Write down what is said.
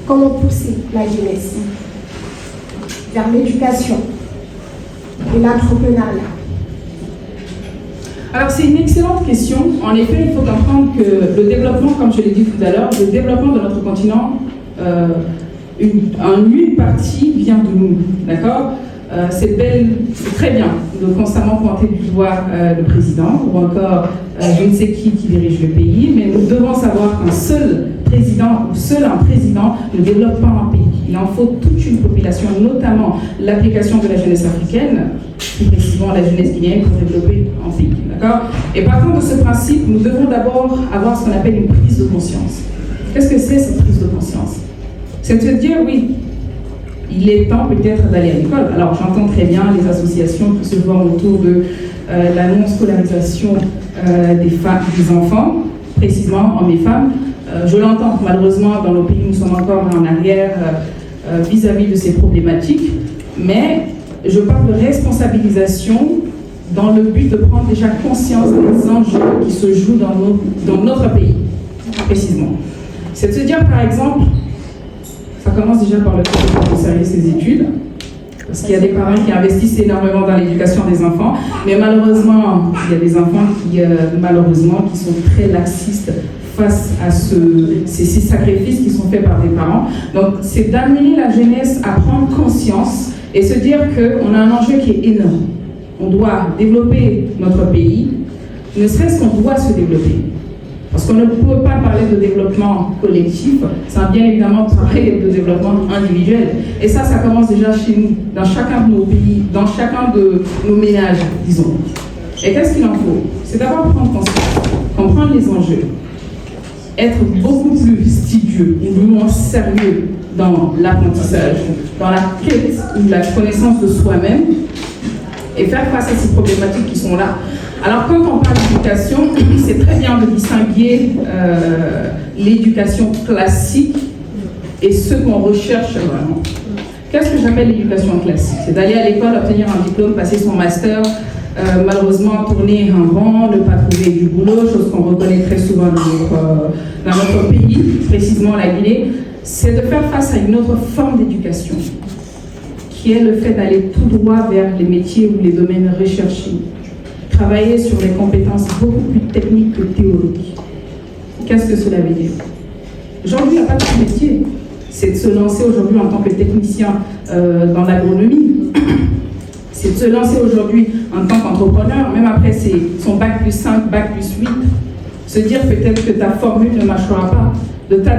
comment pousser la jeunesse vers l'éducation et l'entrepreneuriat? Alors c'est une excellente question. En effet, il faut comprendre que le développement, comme je l'ai dit tout à l'heure, le développement de notre continent, une partie vient de nous, d'accord? C'est très bien de constamment pointer du doigt le président ou encore je ne sais qui dirige le pays, mais nous devons savoir qu'un seul président ou seul un président ne développe pas un pays. Il en faut toute une population, notamment l'application de la jeunesse africaine, plus précisément la jeunesse guinéenne, pour développer un pays. D'accord? Et partant de ce principe, nous devons d'abord avoir ce qu'on appelle une prise de conscience. Qu'est-ce que c'est cette prise de conscience? C'est de se dire, oui, il est temps peut-être d'aller à l'école. Alors j'entends très bien les associations qui se voient autour de la non-scolarisation des enfants, précisément hommes et femmes. Je l'entends, malheureusement, dans nos pays, nous sommes encore en arrière vis-à-vis de ces problématiques, mais je parle de responsabilisation dans le but de prendre déjà conscience des enjeux qui se jouent dans notre pays, précisément. C'est de se dire, par exemple, ça commence déjà par le fait de prendre au sérieux ses études, parce qu'il y a des parents qui investissent énormément dans l'éducation des enfants, mais malheureusement, il y a des enfants qui sont très laxistes face à ces sacrifices qui sont faits par des parents. Donc, c'est d'amener la jeunesse à prendre conscience et se dire qu'on a un enjeu qui est énorme. On doit développer notre pays, ne serait-ce qu'on doit se développer. Parce qu'on ne peut pas parler de développement collectif sans bien évidemment parler de développement individuel. Et ça commence déjà chez nous, dans chacun de nos pays, dans chacun de nos ménages, disons. Et qu'est-ce qu'il en faut? C'est d'abord prendre conscience, comprendre les enjeux, être beaucoup plus studieux, ou moins sérieux dans l'apprentissage, dans la quête ou la connaissance de soi-même, et faire face à ces problématiques qui sont là. Alors quand on parle d'éducation, c'est très bien de distinguer l'éducation classique et ce qu'on recherche vraiment. Qu'est-ce que j'appelle l'éducation classique? C'est d'aller à l'école, obtenir un diplôme, passer son master, malheureusement tourner un rang, ne pas trouver du boulot, chose qu'on reconnaît très souvent dans notre pays, précisément la Guinée. C'est de faire face à une autre forme d'éducation, qui est le fait d'aller tout droit vers les métiers ou les domaines recherchés. Travailler sur des compétences beaucoup plus techniques que théoriques. Qu'est-ce que cela veut dire? Aujourd'hui, il n'y a pas de métier. C'est de se lancer aujourd'hui en tant que technicien dans l'agronomie. C'est de se lancer aujourd'hui en tant qu'entrepreneur, même après son bac plus 5, bac plus 8. Se dire peut-être que ta formule ne marchera pas, de t'adapter